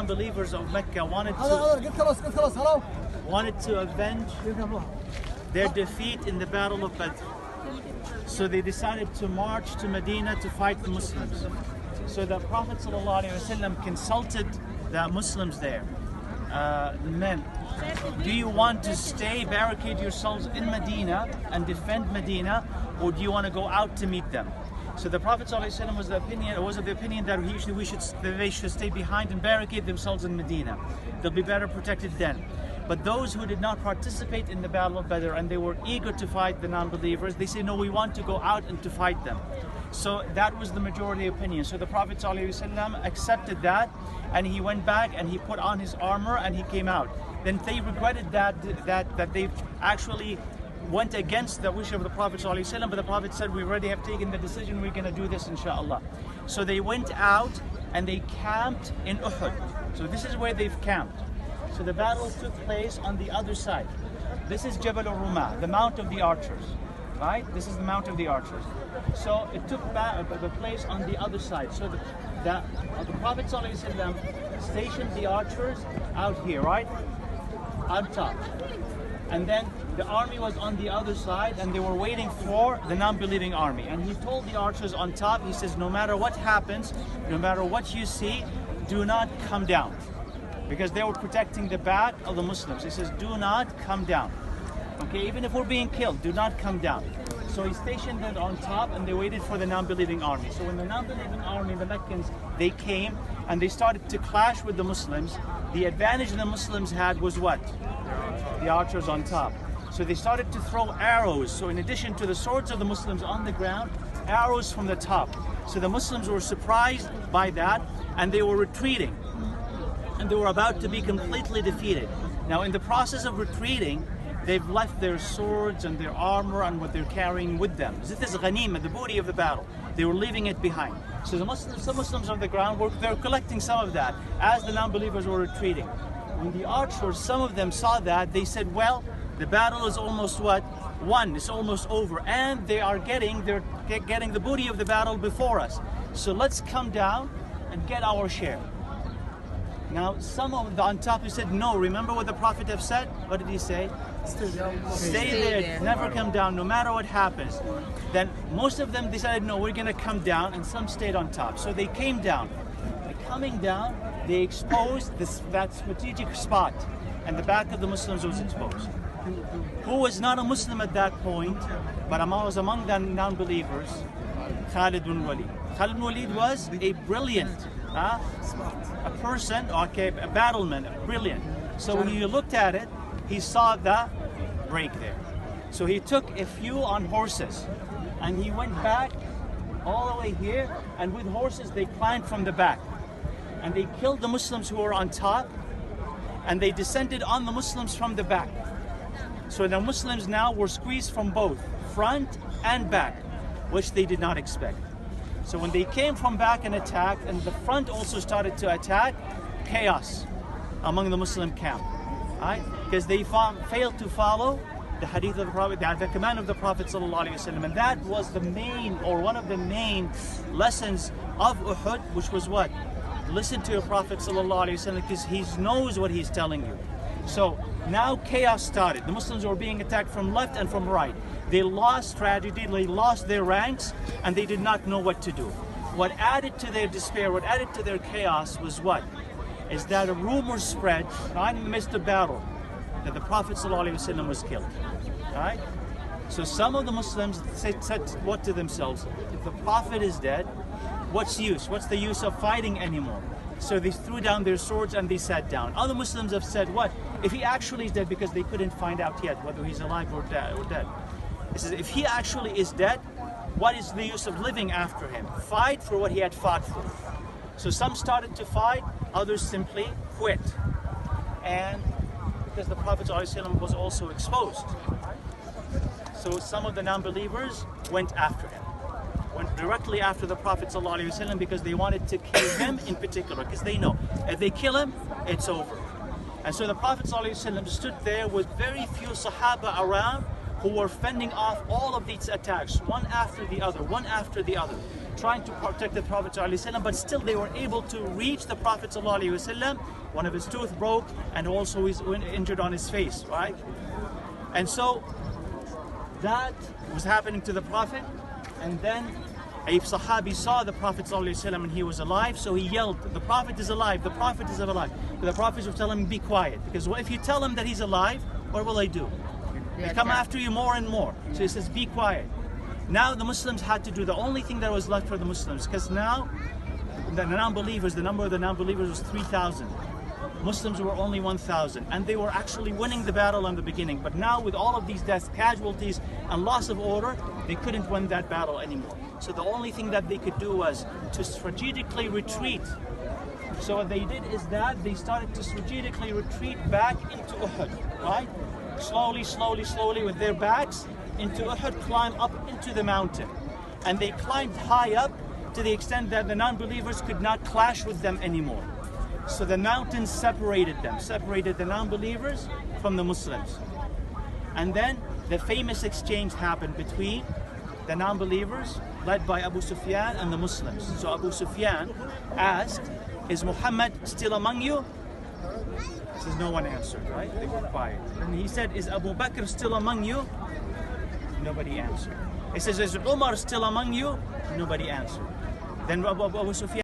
non-believers of Mecca wanted to avenge their defeat in the Battle of Badr. So they decided to march to Medina to fight the Muslims. So the Prophet ﷺ consulted the Muslims there. Men, do you want to stay, barricade yourselves in Medina and defend Medina, or do you want to go out to meet them? So the Prophet ﷺ was of the opinion that they should stay behind and barricade themselves in Medina. They'll be better protected then. But those who did not participate in the Battle of Badr and they were eager to fight the non-believers, they say, no, we want to go out and to fight them. So that was the majority opinion. So the Prophet ﷺ accepted that, and he went back and he put on his armor and he came out. Then they regretted that they actually went against the wish of the Prophet ﷺ, but the Prophet said, we already have taken the decision, we're going to do this inshallah. So they went out and they camped in Uhud. So this is where they've camped. So the battle took place on the other side. This is Jabal al-Rumah, the Mount of the Archers, right? This is the Mount of the Archers. So it took the place on the other side. So the Prophet ﷺ stationed the archers out here, right? On top. And then the army was on the other side and they were waiting for the non-believing army. And he told the archers on top, he says, no matter what happens, no matter what you see, do not come down. Because they were protecting the back of the Muslims. He says, do not come down. Okay, even if we're being killed, do not come down. So he stationed them on top and they waited for the non-believing army. So when the non-believing army, the Meccans, they came and they started to clash with the Muslims, the advantage the Muslims had was what? The archers on top. So they started to throw arrows. So in addition to the swords of the Muslims on the ground, arrows from the top. So the Muslims were surprised by that and they were retreating. And they were about to be completely defeated. Now in the process of retreating, they've left their swords and their armor and what they're carrying with them. This is ghanima, the booty of the battle. They were leaving it behind. So some Muslims on the ground, they're collecting some of that as the non-believers were retreating. When the archers, some of them saw that, they said, well, the battle is almost won, it's almost over. And they're getting the booty of the battle before us. So let's come down and get our share. Now, some of the on top who said, no, remember what the Prophet have said? What did he say? Stay there, never come down, no matter what happens. Then most of them decided, no, we're going to come down, and some stayed on top. So they came down. By coming down, they exposed that strategic spot, and the back of the Muslims was exposed. Who was not a Muslim at that point, but was among the non-believers? Khalid bin Walid. Khalid bin Walid was a brilliant a person, okay, a battleman, brilliant. So when you looked at it, he saw the break there. So he took a few on horses and he went back all the way here, and with horses they climbed from the back and they killed the Muslims who were on top and they descended on the Muslims from the back. So the Muslims now were squeezed from both front and back, which they did not expect. So when they came from back and attacked, and the front also started to attack, chaos among the Muslim camp, right? Because they failed to follow the hadith of the Prophet, the command of the Prophet ﷺ. And that was the main, or one of the main lessons of Uhud, which was what? Listen to your Prophet ﷺ, because he knows what he's telling you. So now chaos started. The Muslims were being attacked from left and from right. They lost strategy, they lost their ranks, and they did not know what to do. What added to their despair, what added to their chaos was what? Is that a rumor spread in the midst of battle that the Prophet ﷺ was killed. Right? So some of the Muslims said what to themselves? If the Prophet is dead, what's use? What's the use of fighting anymore? So they threw down their swords and they sat down. Other Muslims have said, what? If he actually is dead, because they couldn't find out yet whether he's alive or dead. He says, if he actually is dead, what is the use of living after him? Fight for what he had fought for. So some started to fight, others simply quit. And because the Prophet ﷺ was also exposed. So some of the non-believers went after him. Went directly after the Prophet ﷺ because they wanted to kill him in particular, because they know if they kill him, it's over. And so the Prophet ﷺ stood there with very few Sahaba around who were fending off all of these attacks, one after the other, one after the other. trying to protect the Prophet ﷺ, but still they were able to reach the Prophet ﷺ. One of his tooth broke, and also he's injured on his face, right? And so that was happening to the Prophet, and then a Sahabi saw the Prophet ﷺ and he was alive, so he yelled, "The Prophet is alive, the Prophet is alive." But the Prophet was telling him, "Be quiet, because if you tell him that he's alive, what will they do? They come after you more and more." So he says, "Be quiet." Now the Muslims had to do the only thing that was left for the Muslims, because now the non-believers, the number of the non-believers was 3,000. Muslims were only 1,000, and they were actually winning the battle in the beginning. But now with all of these deaths, casualties, and loss of order, they couldn't win that battle anymore. So the only thing that they could do was to strategically retreat. So what they did is that they started to strategically retreat back into Uhud, right? Slowly, slowly, slowly with their backs into Uhud, climb up into the mountain. And they climbed high up to the extent that the non-believers could not clash with them anymore. So the mountains separated them, separated the non-believers from the Muslims. And then the famous exchange happened between the non-believers, led by Abu Sufyan, and the Muslims. So Abu Sufyan asked, "Is Muhammad still among you?" He says, no one answered, right? They were quiet. And he said, "Is Abu Bakr still among you?" Nobody answered. He says, "Is Umar still among you?" Nobody answered. Then Abu Sufyan